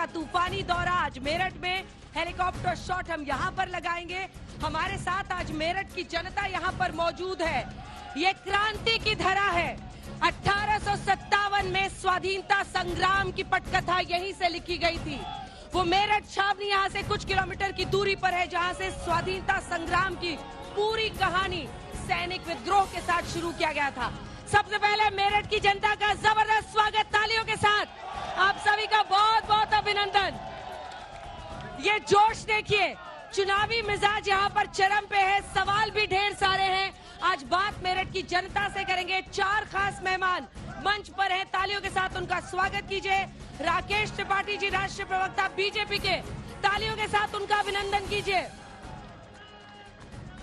का तूफानी दौरा आज मेरठ में। हेलीकॉप्टर शॉट हम यहाँ पर लगाएंगे। हमारे साथ आज मेरठ की जनता यहाँ पर मौजूद है। ये क्रांति की धरा है। 1857 में स्वाधीनता संग्राम की पटकथा यहीं से लिखी गई थी। वो मेरठ छावनी यहाँ से कुछ किलोमीटर की दूरी पर है, जहाँ से स्वाधीनता संग्राम की पूरी कहानी सैनिक विद्रोह के साथ शुरू किया गया था। सबसे पहले मेरठ की जनता का जबरदस्त स्वागत तालियों के साथ। आप सभी का बहुत बहुत अभिनंदन। ये जोश देखिए, चुनावी मिजाज यहाँ पर चरम पे है। सवाल भी ढेर सारे हैं। आज बात मेरठ की जनता से करेंगे। 4 खास मेहमान मंच पर हैं, तालियों के साथ उनका स्वागत कीजिए। राकेश त्रिपाठी जी, राष्ट्रीय प्रवक्ता बीजेपी के, तालियों के साथ उनका अभिनंदन कीजिए।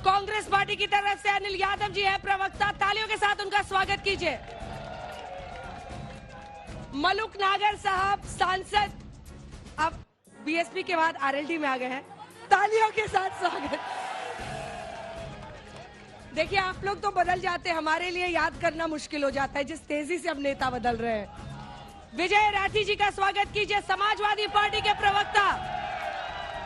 कांग्रेस पार्टी की तरफ से अनिल यादव जी है प्रवक्ता, तालियों के साथ उनका स्वागत कीजिए। मलुक नागर साहब सांसद, अब बीएसपी के बाद आरएलडी में आ गए हैं, तालियों के साथ स्वागत। देखिए, आप लोग तो बदल जाते हैं, हमारे लिए याद करना मुश्किल हो जाता है जिस तेजी से अब नेता बदल रहे हैं। विजय राठी जी का स्वागत कीजिए, समाजवादी पार्टी के प्रवक्ता।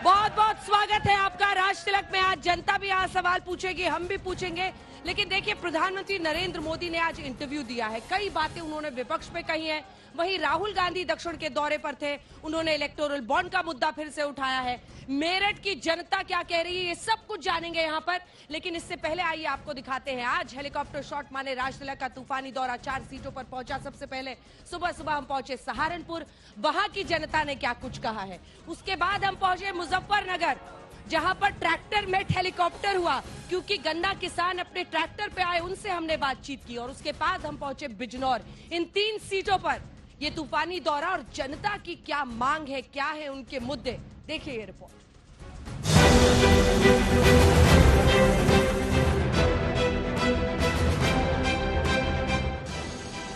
बहुत बहुत स्वागत है आपका राज तिलक में। आज जनता भी यहाँ सवाल पूछेगी, हम भी पूछेंगे। लेकिन देखिए, प्रधानमंत्री नरेंद्र मोदी ने आज इंटरव्यू दिया है। कई बातें उन्होंने विपक्ष पे कही हैं। वहीं राहुल गांधी दक्षिण के दौरे पर थे, उन्होंने इलेक्टोरल बॉन्ड का मुद्दा फिर से उठाया है। मेरठ की जनता क्या कह रही है, ये सब कुछ जानेंगे यहाँ पर। लेकिन इससे पहले आइए आपको दिखाते हैं आज हेलीकॉप्टर शॉट माने राज तिलक का तूफानी दौरा 4 सीटों पर पहुंचा। सबसे पहले सुबह सुबह हम पहुंचे सहारनपुर, वहां की जनता ने क्या कुछ कहा है। उसके बाद हम पहुंचे मुजफ्फरनगर, जहां पर ट्रैक्टर मेट हेलीकॉप्टर हुआ, क्योंकि गन्ना किसान अपने ट्रैक्टर पे आए, उनसे हमने बातचीत की। और उसके बाद हम पहुंचे बिजनौर। इन 3 सीटों पर ये तूफानी दौरा और जनता की क्या मांग है, क्या है उनके मुद्दे, देखिए ये रिपोर्ट।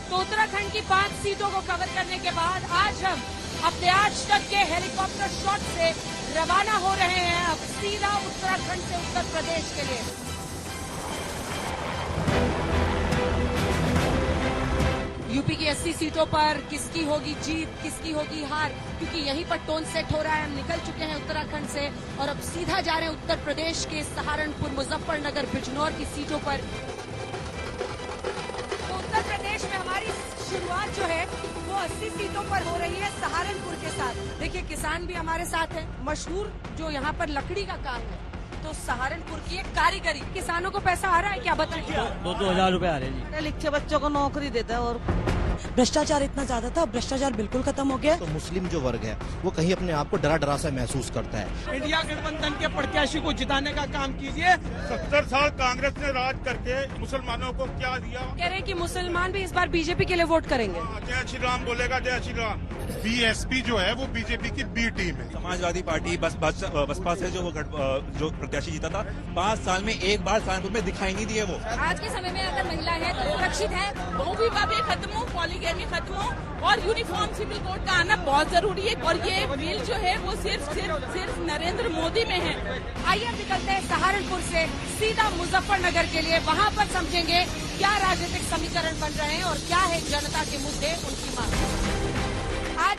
तो उत्तराखंड की 5 सीटों को कवर करने के बाद आज हम अपने आज तक के हेलीकॉप्टर शॉट से रवाना हो रहे हैं अब सीधा उत्तराखंड से उत्तर प्रदेश के लिए। यूपी की 80 सीटों पर किसकी होगी जीत, किसकी होगी हार, क्योंकि यहीं पर टोन सेट हो रहा है। हम निकल चुके हैं उत्तराखंड से और अब सीधा जा रहे हैं उत्तर प्रदेश के सहारनपुर, मुजफ्फरनगर, बिजनौर की सीटों पर। तो उत्तर प्रदेश में हमारी शुरुआत जो है वो 80 सीटों पर हो रही है सहारनपुर के साथ। देखिए, किसान भी हमारे साथ है। मशहूर जो यहाँ पर लकड़ी का काम है, तो सहारनपुर की एक कारीगरी। किसानों को पैसा आ रहा है क्या, बताइए? 2-2 हजार रुपए आ रहे हैं जी। पढ़े लिखे बच्चों को नौकरी देता है। और भ्रष्टाचार इतना ज्यादा था, भ्रष्टाचार बिल्कुल खत्म हो गया। तो मुस्लिम जो वर्ग है वो कहीं अपने आप को डरा डरा सा महसूस करता है। इंडिया गठबंधन के प्रत्याशी को जिताने का काम कीजिए। 70 साल कांग्रेस ने राज करके मुसलमानों को क्या दिया? कह रहे हैं कि मुसलमान भी इस बार बीजेपी के लिए वोट करेंगे। जय श्री राम बोलेगा, जय श्री राम। बीएसपी जो है वो बीजेपी की बी टीम है। समाजवादी पार्टी बसपा से जो प्रत्याशी जीता था, 5 साल में एक बार सहारनपुर में दिखाई नहीं दिए वो। आज के समय में अगर महिला है तो सुरक्षित है, बहुविवाह भी खत्म हो, पॉलीगैमी खत्म हो और यूनिफॉर्म सिविल कोड का आना बहुत जरूरी है। और ये बिल जो है वो सिर्फ नरेंद्र मोदी में है। आइए निकलते हैं सहारनपुर से सीधा मुजफ्फरनगर के लिए। वहाँ पर समझेंगे क्या राजनीतिक समीकरण बन रहे हैं और क्या है जनता के मुद्दे, उनकी मांग।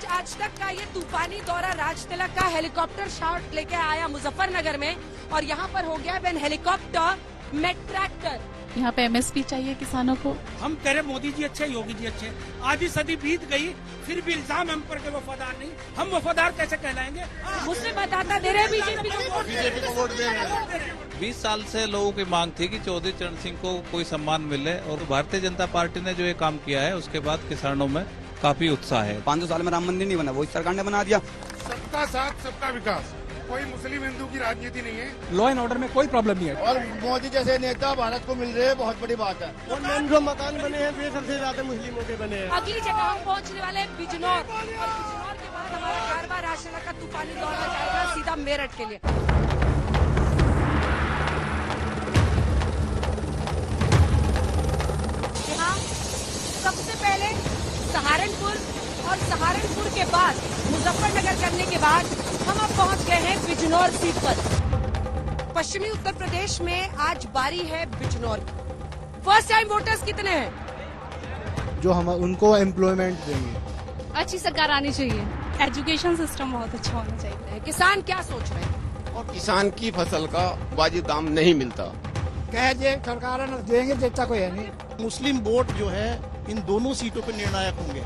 आज तक का ये तूफानी दौरा राज तिलक का हेलीकॉप्टर शॉट लेके आया मुजफ्फरनगर में, और यहाँ पर हो गया वेन हेलीकॉप्टर में ट्रैक्टर। यहाँ पे एमएसपी चाहिए किसानों को। हम कह रहे मोदी जी अच्छे, योगी जी अच्छे। आधी सदी बीत गई, फिर भी इल्जाम हम पर के वफादार नहीं। हम वफादार कैसे कहलाएंगे? मुस्लिम मतदाता दे रहे बीजेपी को वोट दे रहे हैं। 20 साल से लोगों की मांग थी कि चौधरी चरण सिंह को कोई सम्मान मिले, और भारतीय जनता पार्टी ने जो ये काम किया है उसके बाद किसानों में काफी उत्साह है। 500 साल में राम मंदिर नहीं बना, वो इस सरकार ने बना दिया। सबका साथ सबका विकास, कोई मुस्लिम हिंदू की राजनीति नहीं है। लॉ एंड ऑर्डर में कोई प्रॉब्लम नहीं है। और मोदी जैसे नेता भारत को मिल रहे हैं, बहुत बड़ी बात है। और जो मकान बने हैं वे सबसे ज्यादा मुस्लिमों के बने हैं। अगली जगह हम पहुंचने वाले हैं बिजनौर, और बिजनौर के बाद हमारा कारवां राज तिलक का तूफानी दौरा जाएगा सीधा मेरठ के लिए। यहाँ सबसे पहले सहारनपुर और सहारनपुर के बाद मुजफ्फरनगर करने के बाद हम अब पहुंच गए हैं बिजनौर सीट पर। पश्चिमी उत्तर प्रदेश में आज बारी है बिजनौर। फर्स्ट टाइम वोटर्स कितने हैं? जो हम उनको एम्प्लॉयमेंट देंगे। अच्छी सरकार आनी चाहिए। एजुकेशन सिस्टम बहुत अच्छा होना चाहिए। किसान क्या सोच रहे हैं? और किसान की फसल का वाजिब दाम नहीं मिलता। कह जे सरकार देंगे देता कोई है नहीं। मुस्लिम वोट जो है इन दोनों सीटों पर निर्णायक होंगे।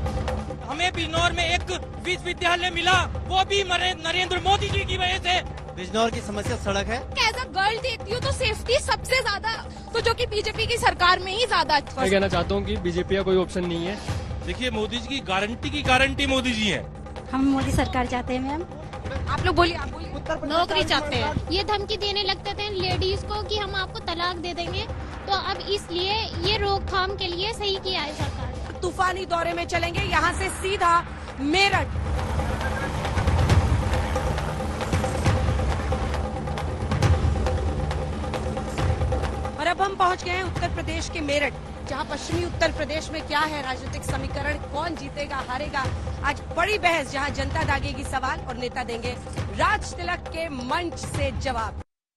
हमें बिजनौर में एक विश्वविद्यालय मिला, वो भी नरेंद्र मोदी जी की वजह से। बिजनौर की समस्या सड़क है। एज अ गर्ल देखती हूँ तो सेफ्टी सबसे ज्यादा तो जो कि बीजेपी की सरकार में ही ज्यादा अच्छा। मैं कहना चाहता हूँ कि बीजेपी का कोई ऑप्शन नहीं है। देखिए मोदी जी की गारंटी मोदी जी है। हम मोदी सरकार चाहते हैं मैम। आप लोग बोलिए, आप बोलिए। नौकरी चाहते हैं। ये धमकी देने लगते थे लेडीज को कि हम आपको तलाक दे देंगे, तो अब इसलिए ये रोकथाम के लिए सही किया है सरकार। तूफानी दौरे में चलेंगे यहाँ से सीधा मेरठ। और अब हम पहुंच गए हैं उत्तर प्रदेश के मेरठ, जहां पश्चिमी उत्तर प्रदेश में क्या है राजनीतिक समीकरण, कौन जीतेगा हारेगा, आज बड़ी बहस, जहां जनता दागेगी सवाल और नेता देंगे राज तिलक के मंच से जवाब।